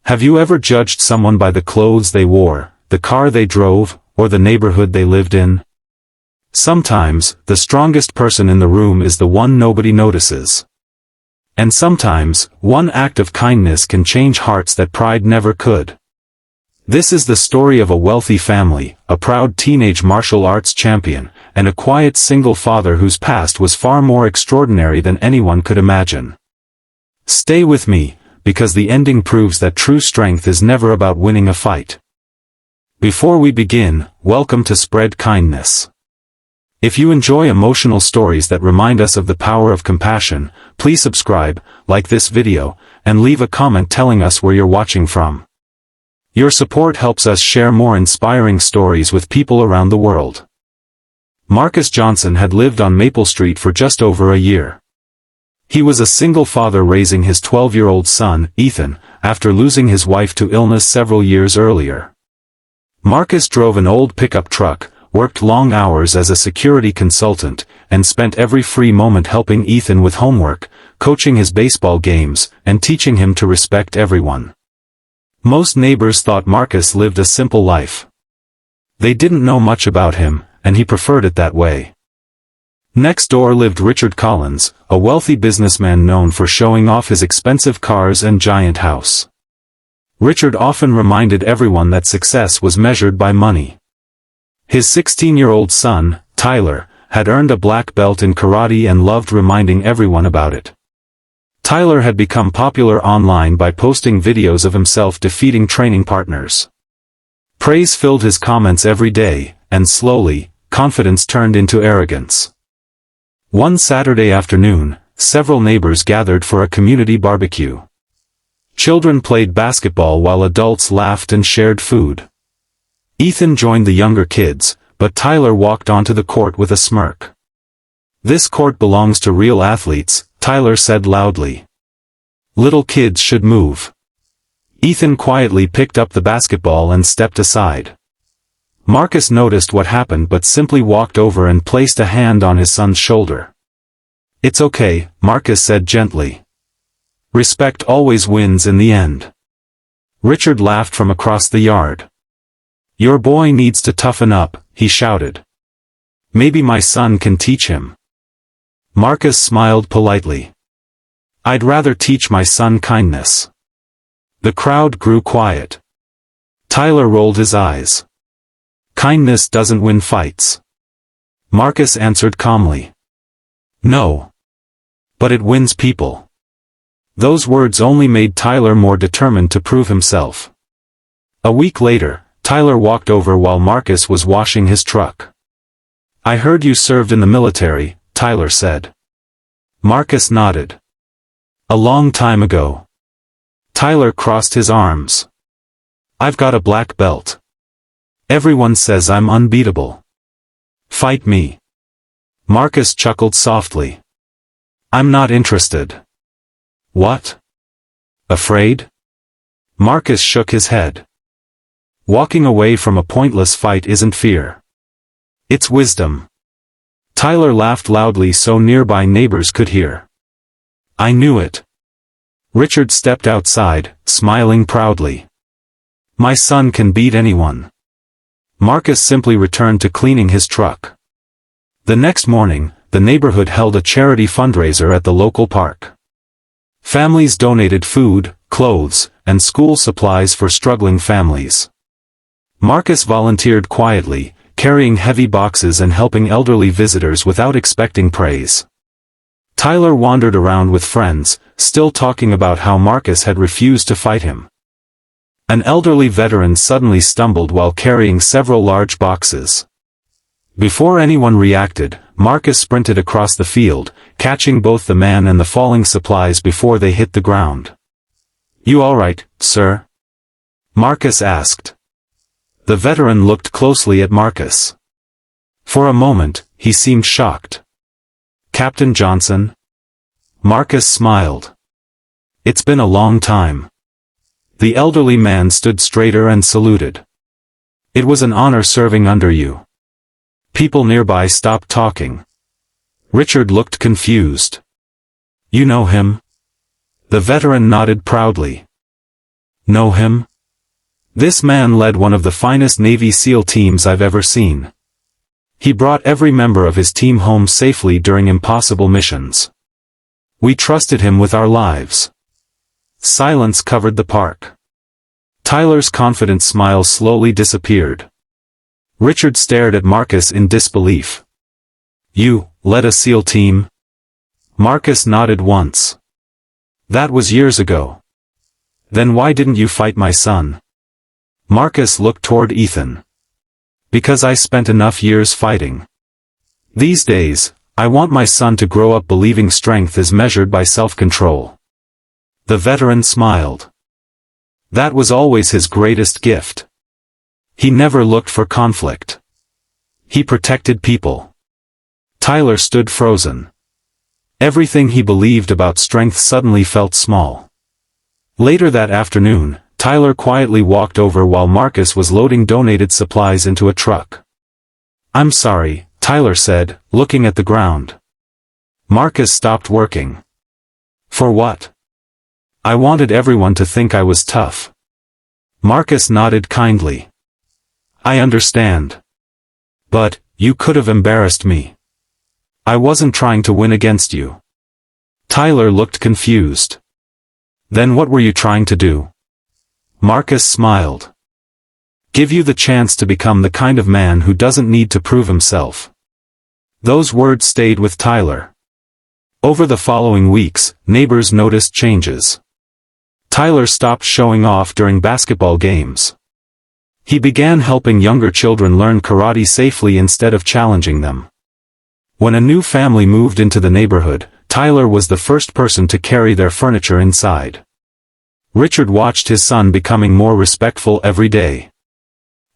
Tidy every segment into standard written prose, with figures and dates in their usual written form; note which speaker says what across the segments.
Speaker 1: Have you ever judged someone by the clothes they wore, the car they drove, or the neighborhood they lived in? Sometimes, the strongest person in the room is the one nobody notices. And sometimes, one act of kindness can change hearts that pride never could. This is the story of a wealthy family, a proud teenage martial arts champion, and a quiet single father whose past was far more extraordinary than anyone could imagine. Stay with me, because the ending proves that true strength is never about winning a fight. Before we begin, welcome to Spread Kindness. If you enjoy emotional stories that remind us of the power of compassion, please subscribe, like this video, and leave a comment telling us where you're watching from. Your support helps us share more inspiring stories with people around the world. Marcus Johnson had lived on Maple Street for just over a year. He was a single father raising his 12-year-old son, Ethan, after losing his wife to illness several years earlier. Marcus drove an old pickup truck, worked long hours as a security consultant, and spent every free moment helping Ethan with homework, coaching his baseball games, and teaching him to respect everyone. Most neighbors thought Marcus lived a simple life. They didn't know much about him, and he preferred it that way. Next door lived Richard Collins, a wealthy businessman known for showing off his expensive cars and giant house. Richard often reminded everyone that success was measured by money. His 16-year-old son, Tyler, had earned a black belt in karate and loved reminding everyone about it. Tyler had become popular online by posting videos of himself defeating training partners. Praise filled his comments every day, and slowly, confidence turned into arrogance. One Saturday afternoon, several neighbors gathered for a community barbecue. Children played basketball while adults laughed and shared food. Ethan joined the younger kids, but Tyler walked onto the court with a smirk. "This court belongs to real athletes," Tyler said loudly. "Little kids should move." Ethan quietly picked up the basketball and stepped aside. Marcus noticed what happened but simply walked over and placed a hand on his son's shoulder. "It's okay," Marcus said gently. "Respect always wins in the end." Richard laughed from across the yard. "Your boy needs to toughen up," he shouted. "Maybe my son can teach him." Marcus smiled politely. "I'd rather teach my son kindness." The crowd grew quiet. Tyler rolled his eyes. "Kindness doesn't win fights." Marcus answered calmly. "No. But it wins people." Those words only made Tyler more determined to prove himself. A week later, Tyler walked over while Marcus was washing his truck. "I heard you served in the military," Tyler said. Marcus nodded. "A long time ago." Tyler crossed his arms. "I've got a black belt. Everyone says I'm unbeatable. Fight me." Marcus chuckled softly. "I'm not interested." "What? Afraid?" Marcus shook his head. "Walking away from a pointless fight isn't fear. It's wisdom." Tyler laughed loudly so nearby neighbors could hear. "I knew it." Richard stepped outside, smiling proudly. "My son can beat anyone." Marcus simply returned to cleaning his truck. The next morning, the neighborhood held a charity fundraiser at the local park. Families donated food, clothes, and school supplies for struggling families. Marcus volunteered quietly, carrying heavy boxes and helping elderly visitors without expecting praise. Tyler wandered around with friends, still talking about how Marcus had refused to fight him. An elderly veteran suddenly stumbled while carrying several large boxes. Before anyone reacted, Marcus sprinted across the field, catching both the man and the falling supplies before they hit the ground. "You all right, sir?" Marcus asked. The veteran looked closely at Marcus. For a moment, he seemed shocked. "Captain Johnson?" Marcus smiled. "It's been a long time." The elderly man stood straighter and saluted. "It was an honor serving under you." People nearby stopped talking. Richard looked confused. "You know him?" The veteran nodded proudly. Know him? This man led one of the finest Navy SEAL teams I've ever seen. He brought every member of his team home safely during impossible missions. We trusted him with our lives. Silence covered the park. Tyler's confident smile slowly disappeared. Richard stared at Marcus in disbelief. You led a SEAL team? Marcus nodded once. That was years ago. Then why didn't you fight my son? Marcus looked toward Ethan. Because I spent enough years fighting. These days, I want my son to grow up believing strength is measured by self-control. The veteran smiled. That was always his greatest gift. He never looked for conflict. He protected people. Tyler stood frozen. Everything he believed about strength suddenly felt small. Later that afternoon, Tyler quietly walked over while Marcus was loading donated supplies into a truck. I'm sorry, Tyler said, looking at the ground. Marcus stopped working. For what? I wanted everyone to think I was tough. Marcus nodded kindly. I understand. But, you could have embarrassed me. I wasn't trying to win against you. Tyler looked confused. Then what were you trying to do? Marcus smiled. Give you the chance to become the kind of man who doesn't need to prove himself. Those words stayed with Tyler. Over the following weeks, neighbors noticed changes. Tyler stopped showing off during basketball games. He began helping younger children learn karate safely instead of challenging them. When a new family moved into the neighborhood, Tyler was the first person to carry their furniture inside. Richard watched his son becoming more respectful every day.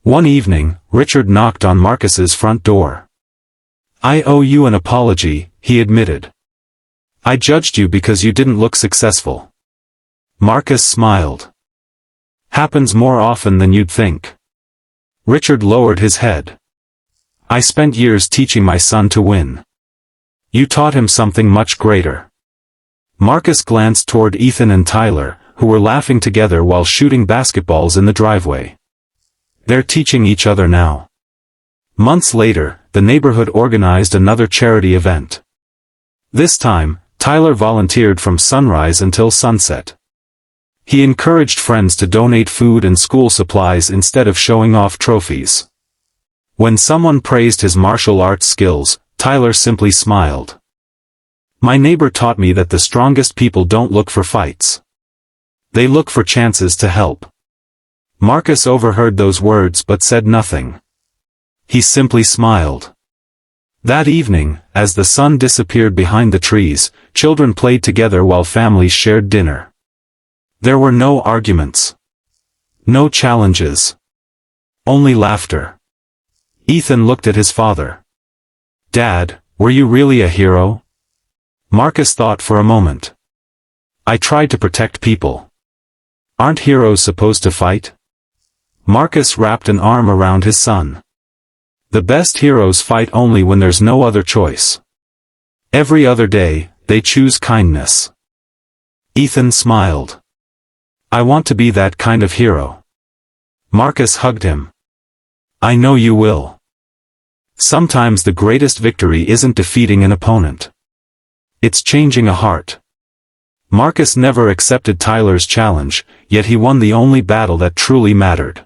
Speaker 1: One evening, Richard knocked on Marcus's front door. I owe you an apology, he admitted. I judged you because you didn't look successful. Marcus smiled. Happens more often than you'd think. Richard lowered his head. I spent years teaching my son to win. You taught him something much greater. Marcus glanced toward Ethan and Tyler, who were laughing together while shooting basketballs in the driveway. They're teaching each other now. Months later, the neighborhood organized another charity event. This time, Tyler volunteered from sunrise until sunset. He encouraged friends to donate food and school supplies instead of showing off trophies. When someone praised his martial arts skills, Tyler simply smiled. My neighbor taught me that the strongest people don't look for fights. They look for chances to help. Marcus overheard those words but said nothing. He simply smiled. That evening, as the sun disappeared behind the trees, children played together while families shared dinner. There were no arguments. No challenges. Only laughter. Ethan looked at his father. Dad, were you really a hero? Marcus thought for a moment. I tried to protect people. Aren't heroes supposed to fight? Marcus wrapped an arm around his son. The best heroes fight only when there's no other choice. Every other day, they choose kindness. Ethan smiled. I want to be that kind of hero. Marcus hugged him. I know you will. Sometimes the greatest victory isn't defeating an opponent. It's changing a heart. Marcus never accepted Tyler's challenge, yet he won the only battle that truly mattered.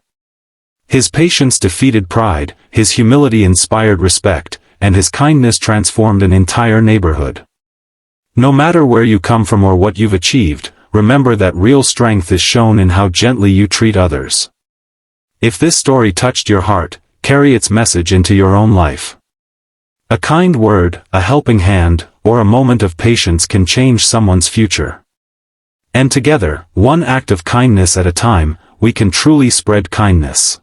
Speaker 1: His patience defeated pride, his humility inspired respect, and his kindness transformed an entire neighborhood. No matter where you come from or what you've achieved, remember that real strength is shown in how gently you treat others. If this story touched your heart, carry its message into your own life. A kind word, a helping hand, or a moment of patience can change someone's future. And together, one act of kindness at a time, we can truly spread kindness.